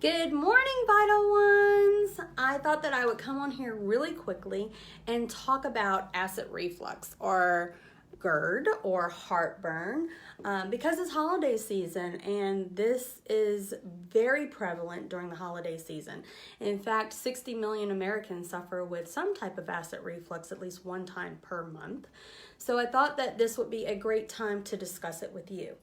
Good morning, Vital Ones! I thought that I would come on here really quickly and talk about acid reflux or GERD or heartburn because it's holiday season and this is very prevalent during the holiday season. In fact, 60 million Americans suffer with some type of acid reflux at least one time per month. So I thought that this would be a great time to discuss it with you.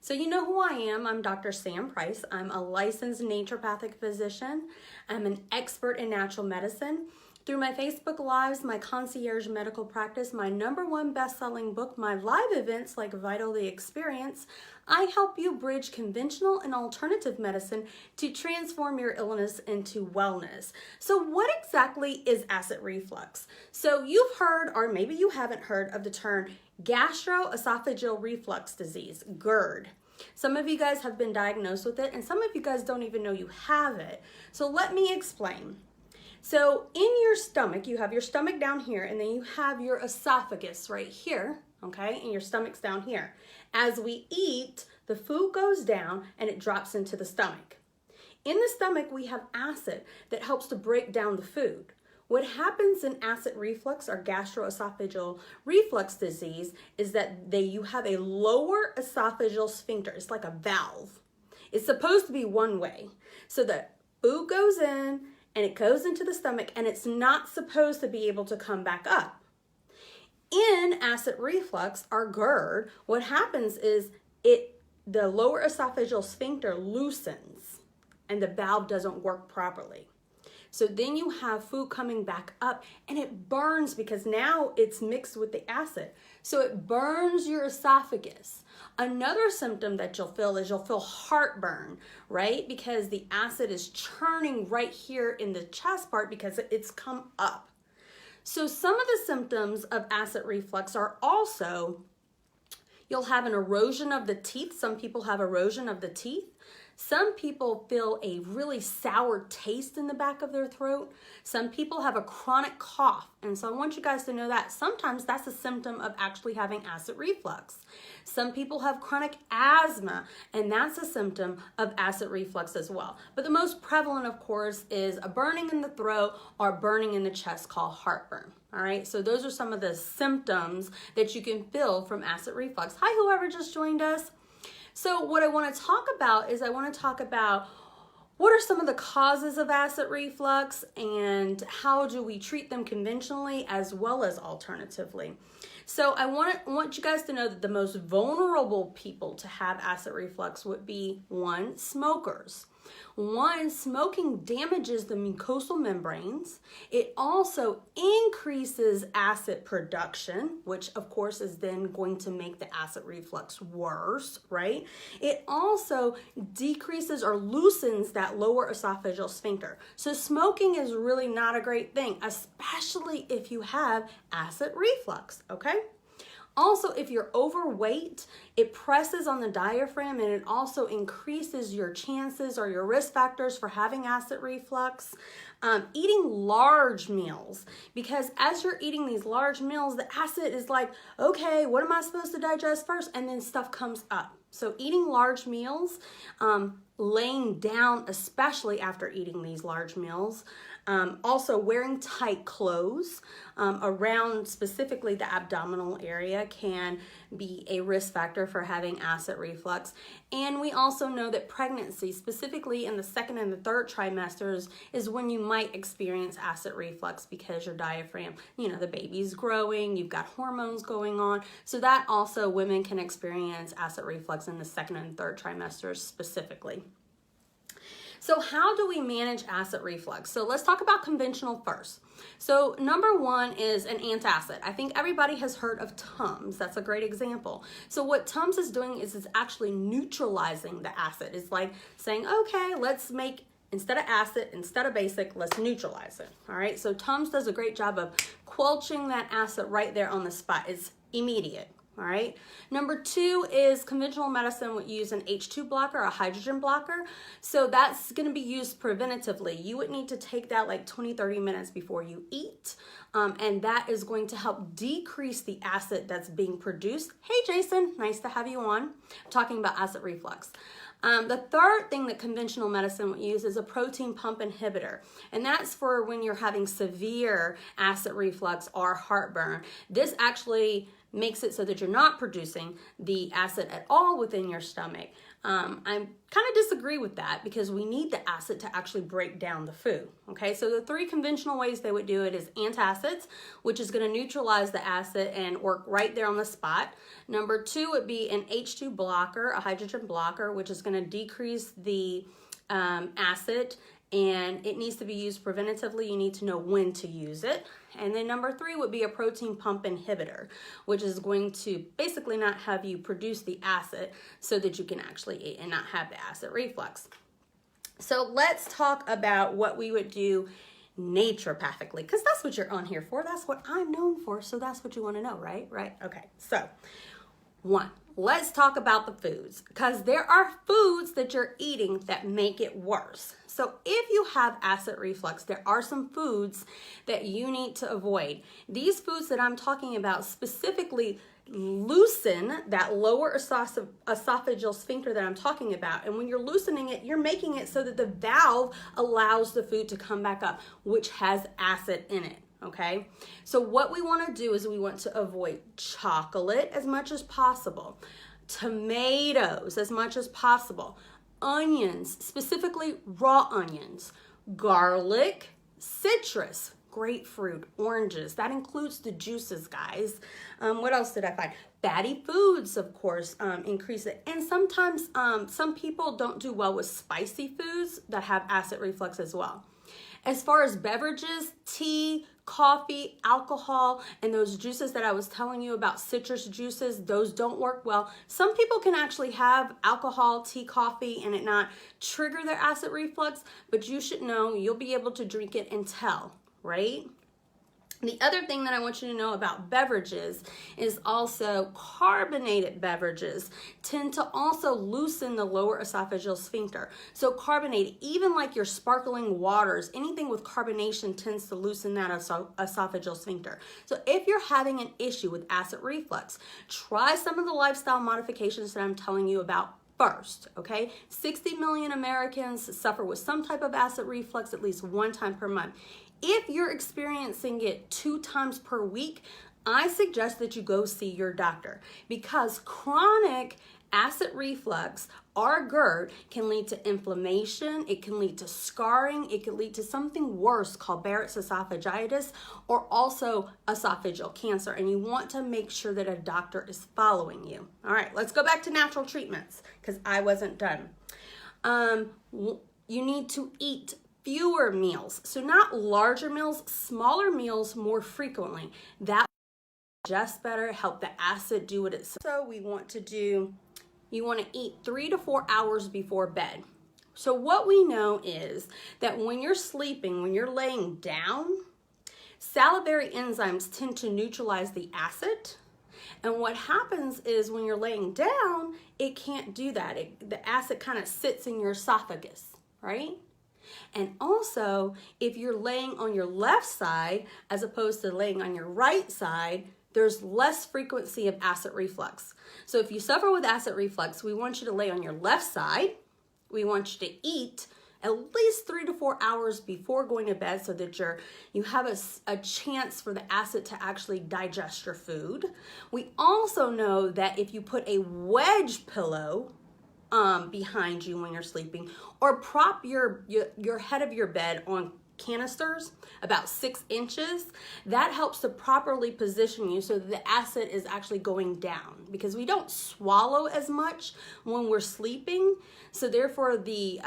So you know who I am. I'm Dr. Sam Price. I'm a licensed naturopathic physician. I'm an expert in natural medicine. Through my Facebook Lives, my concierge medical practice, my #1 best-selling book, my live events like Vital the Experience, I help you bridge conventional and alternative medicine to transform your illness into wellness. So what exactly is acid reflux? So you've heard, or maybe you haven't heard of the term gastroesophageal reflux disease, GERD. Some of you guys have been diagnosed with it and some of you guys don't even know you have it. So let me explain. So in your stomach, you have your stomach down here and then you have your esophagus right here, okay? And your stomach's down here. As we eat, the food goes down and it drops into the stomach. In the stomach, we have acid that helps to break down the food. What happens in acid reflux or gastroesophageal reflux disease is that you have a lower esophageal sphincter. It's like a valve. It's supposed to be one way. So the food goes in and it goes into the stomach and it's not supposed to be able to come back up. In acid reflux or GERD, what happens is the lower esophageal sphincter loosens and the valve doesn't work properly. So then you have food coming back up and it burns because now it's mixed with the acid. So it burns your esophagus. Another symptom that you'll feel is you'll feel heartburn, right? Because the acid is churning right here in the chest part because it's come up. So some of the symptoms of acid reflux are also, you'll have an erosion of the teeth. Some people have erosion of the teeth. Some people feel a really sour taste in the back of their throat. Some people have a chronic cough. And so I want you guys to know that sometimes that's a symptom of actually having acid reflux. Some people have chronic asthma, and that's a symptom of acid reflux as well. But the most prevalent, of course, is a burning in the throat or burning in the chest called heartburn. All right, so those are some of the symptoms that you can feel from acid reflux. Hi, whoever just joined us. So what I want to talk about is what are some of the causes of acid reflux and how do we treat them conventionally as well as alternatively. So I want you guys to know that the most vulnerable people to have acid reflux would be one, smokers. One, smoking damages the mucosal membranes. It also increases acid production, which of course is then going to make the acid reflux worse, right? It also decreases or loosens that lower esophageal sphincter. So smoking is really not a great thing, especially if you have acid reflux, okay? Also, if you're overweight, it presses on the diaphragm and it also increases your chances or your risk factors for having acid reflux. Eating large meals, because as you're eating these large meals, the acid is like, okay, what am I supposed to digest first? And then stuff comes up. So eating large meals, laying down, especially after eating these large meals. Also wearing tight clothes around specifically the abdominal area can be a risk factor for having acid reflux. And we also know that pregnancy, specifically in the 2nd and the 3rd trimesters, is when you might experience acid reflux because your diaphragm, the baby's growing, you've got hormones going on. So that also women can experience acid reflux in the 2nd and 3rd trimesters specifically. So how do we manage acid reflux? So let's talk about conventional first. So #1 is an antacid. I think everybody has heard of Tums. That's a great example. So what Tums is doing is it's actually neutralizing the acid. It's like saying, okay, let's make, instead of acid, instead of basic, let's neutralize it. All right, so Tums does a great job of quelching that acid right there on the spot. It's immediate. All right. #2 is conventional medicine would use an H2 blocker, a hydrogen blocker. So that's going to be used preventatively. You would need to take that like 20-30 minutes before you eat. And that is going to help decrease the acid that's being produced. Hey, Jason, nice to have you on. I'm talking about acid reflux. The third thing that conventional medicine would use is a protein pump inhibitor, and that's for when you're having severe acid reflux or heartburn. This actually makes it so that you're not producing the acid at all within your stomach. I kind of disagree with that because we need the acid to actually break down the food. Okay, so the three conventional ways they would do it is antacids, which is going to neutralize the acid and work right there on the spot. Number two would be an H2 blocker, a hydrogen blocker, which is going to decrease the acid, and it needs to be used preventatively. You need to know when to use it. And then number three would be a protein pump inhibitor, which is going to basically not have you produce the acid so that you can actually eat and not have the acid reflux. So let's talk about what we would do naturopathically, because that's what you're on here for. That's what I'm known for, so that's what you want to know, right? Right? Okay, so one, let's talk about the foods, because there are foods that you're eating that make it worse. So if you have acid reflux, there are some foods that you need to avoid. These foods that I'm talking about specifically loosen that lower esophageal sphincter that I'm talking about. And when you're loosening it, you're making it so that the valve allows the food to come back up, which has acid in it. Okay, so what we want to do is we want to avoid chocolate as much as possible, tomatoes as much as possible, onions, specifically raw onions, garlic, citrus, grapefruit, oranges. That includes the juices, guys. What else did I find? Fatty foods, of course, increase it. And sometimes some people don't do well with spicy foods that have acid reflux as well. As far as beverages, tea, coffee, alcohol, and those juices that I was telling you about, citrus juices, those don't work well. Some people can actually have alcohol, tea, coffee, and it not trigger their acid reflux, but you should know you'll be able to drink it and tell, right? The other thing that I want you to know about beverages is also carbonated beverages tend to also loosen the lower esophageal sphincter. So carbonated, even like your sparkling waters, anything with carbonation tends to loosen that esophageal sphincter. So if you're having an issue with acid reflux, try some of the lifestyle modifications that I'm telling you about first, okay? 60 million Americans suffer with some type of acid reflux at least one time per month. If you're experiencing it 2 times per week, I suggest that you go see your doctor, because chronic acid reflux or GERD can lead to inflammation, it can lead to scarring, it can lead to something worse called Barrett's esophagitis, or also esophageal cancer, and you want to make sure that a doctor is following you. All right, let's go back to natural treatments, because I wasn't done. You need to eat fewer meals. So not larger meals, smaller meals more frequently. That will digest better, help the acid do what it's. So we want to do, you want to eat 3 to 4 hours before bed. So what we know is that when you're sleeping, when you're laying down, salivary enzymes tend to neutralize the acid. And what happens is when you're laying down, it can't do that. The acid kind of sits in your esophagus, right? And also, if you're laying on your left side as opposed to laying on your right side, there's less frequency of acid reflux. So if you suffer with acid reflux, we want you to lay on your left side. We want you to eat at least 3 to 4 hours before going to bed so that you have a chance for the acid to actually digest your food. We also know that if you put a wedge pillow behind you when you're sleeping, or prop your head of your bed on canisters about 6 inches, that helps to properly position you so that the acid is actually going down, because we don't swallow as much when we're sleeping, so therefore the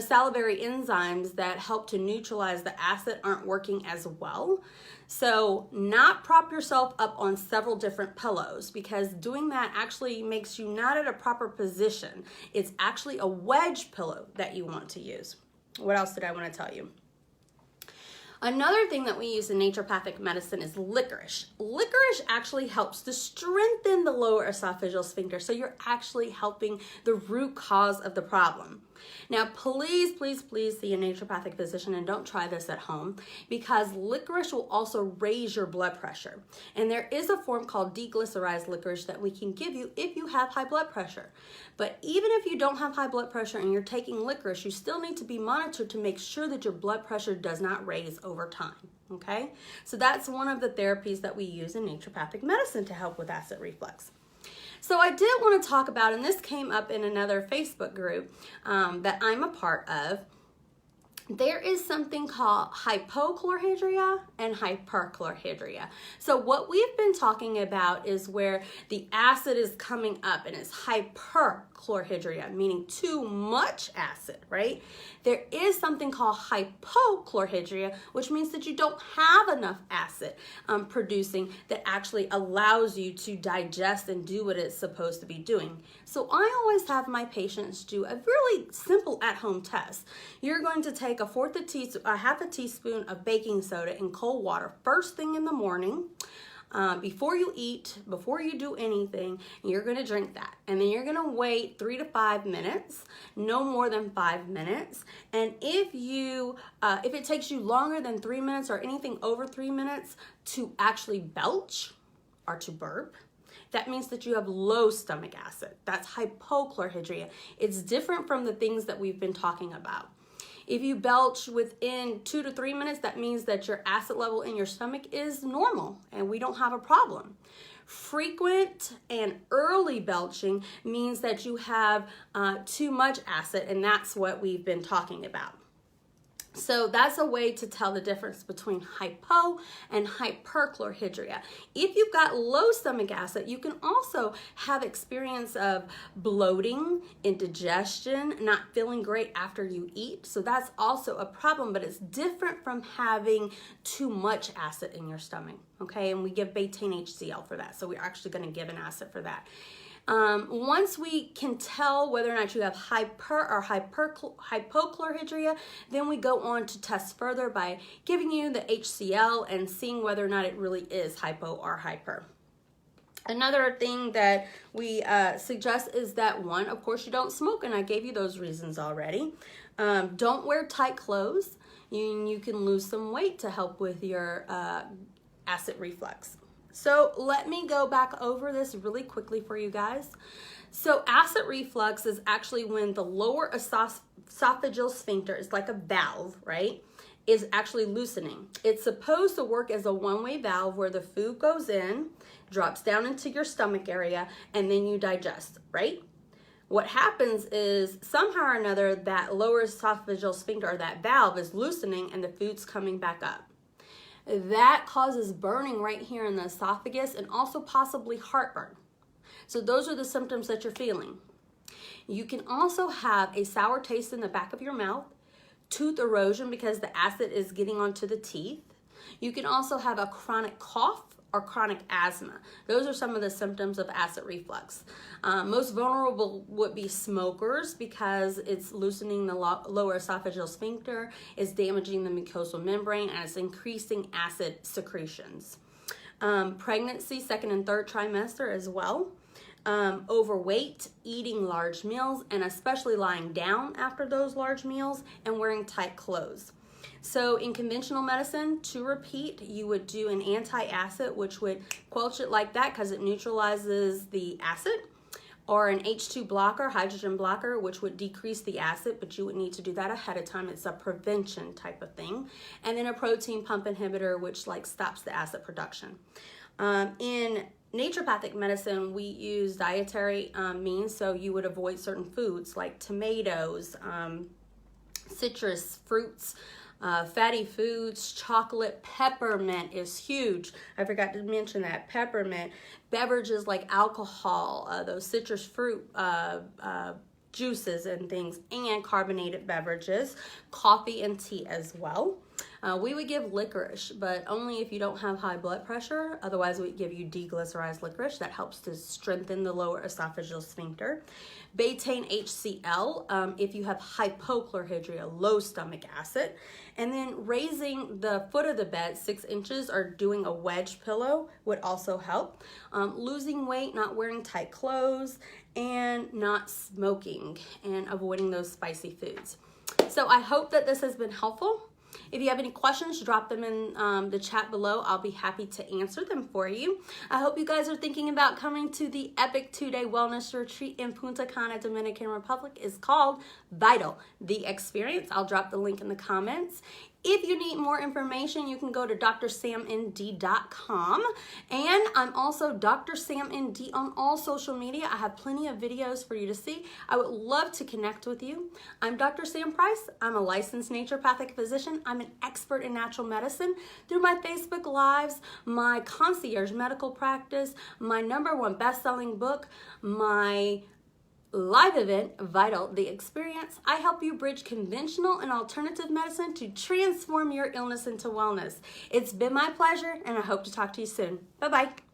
salivary enzymes that help to neutralize the acid aren't working as well. So not prop yourself up on several different pillows, because doing that actually makes you not at a proper position. It's actually a wedge pillow that you want to use. What else did I want to tell you? Another thing that we use in naturopathic medicine is licorice. Licorice actually helps to strengthen the lower esophageal sphincter, so you're actually helping the root cause of the problem. Now, please, please, please see a naturopathic physician and don't try this at home, because licorice will also raise your blood pressure. And there is a form called deglycerized licorice that we can give you if you have high blood pressure. But even if you don't have high blood pressure and you're taking licorice, you still need to be monitored to make sure that your blood pressure does not raise over time. Okay? So that's one of the therapies that we use in naturopathic medicine to help with acid reflux. So I did want to talk about, and this came up in another Facebook group that I'm a part of, there is something called hypochlorhydria and hyperchlorhydria. So what we've been talking about is where the acid is coming up and it's hyperchlorhydria, meaning too much acid, right? There is something called hypochlorhydria, which means that you don't have enough acid producing that actually allows you to digest and do what it's supposed to be doing. So I always have my patients do a really simple at-home test. You're going to take a half a teaspoon of baking soda in cold water first thing in the morning. Before you eat, before you do anything, you're going to drink that. And then you're going to wait 3 to 5 minutes, no more than 5 minutes. And if it takes you longer than 3 minutes or anything over 3 minutes to actually belch or to burp, that means that you have low stomach acid. That's hypochlorhydria. It's different from the things that we've been talking about. If you belch within 2 to 3 minutes, that means that your acid level in your stomach is normal and we don't have a problem. Frequent and early belching means that you have too much acid, and that's what we've been talking about. So that's a way to tell the difference between hypo and hyperchlorhydria. If you've got low stomach acid, you can also have experience of bloating, indigestion, not feeling great after you eat. So that's also a problem, but it's different from having too much acid in your stomach, okay? And we give betaine HCl for that. So we're actually going to give an acid for that. Once we can tell whether or not you have hypochlorhydria, then we go on to test further by giving you the HCl and seeing whether or not it really is hypo or hyper. Another thing that we suggest is that, one, of course, you don't smoke, and I gave you those reasons already. Don't wear tight clothes. You can lose some weight to help with your acid reflux. So let me go back over this really quickly for you guys. So acid reflux is actually when the lower esophageal sphincter is like a valve, right, is actually loosening. It's supposed to work as a one-way valve where the food goes in, drops down into your stomach area, and then you digest, right? What happens is somehow or another that lower esophageal sphincter, or that valve, is loosening and the food's coming back up. That causes burning right here in the esophagus and also possibly heartburn. So those are the symptoms that you're feeling. You can also have a sour taste in the back of your mouth, tooth erosion because the acid is getting onto the teeth. You can also have a chronic cough or chronic asthma. Those are some of the symptoms of acid reflux. Most vulnerable would be smokers because it's loosening the lower esophageal sphincter, it's damaging the mucosal membrane, and it's increasing acid secretions. Pregnancy, second and third trimester as well. Overweight, eating large meals, and especially lying down after those large meals, and wearing tight clothes. So in conventional medicine, to repeat, you would do an anti-acid, which would quench it like that because it neutralizes the acid, or an H2 blocker, hydrogen blocker, which would decrease the acid, but you would need to do that ahead of time. It's a prevention type of thing. And then a protein pump inhibitor, which stops the acid production. In naturopathic medicine, we use dietary means, so you would avoid certain foods like tomatoes, citrus fruits, fatty foods, chocolate. Peppermint is huge. I forgot to mention that. Peppermint. Beverages like alcohol, those citrus fruit juices and things, and carbonated beverages, coffee and tea as well. We would give licorice, but only if you don't have high blood pressure. Otherwise, we give you deglycerized licorice. That helps to strengthen the lower esophageal sphincter. Betaine HCl if you have hypochlorhydria, low stomach acid. And then raising the foot of the bed 6 inches or doing a wedge pillow would also help. Losing weight, not wearing tight clothes, and not smoking, and avoiding those spicy foods. So I hope that this has been helpful. If you have any questions, drop them in the chat below. I'll be happy to answer them for you. I hope you guys are thinking about coming to the epic 2-day wellness retreat in Punta Cana, Dominican Republic. It's called Vital, the Experience. I'll drop the link in the comments. If you need more information, you can go to drsamnd.com. And I'm also Dr. Sam ND on all social media. I have plenty of videos for you to see. I would love to connect with you. I'm Dr. Sam Price. I'm a licensed naturopathic physician. I'm an expert in natural medicine. Through my Facebook Lives, my concierge medical practice, my #1 best-selling book, my live event, Vital, the Experience, I help you bridge conventional and alternative medicine to transform your illness into wellness. It's been my pleasure, and I hope to talk to you soon. Bye-bye.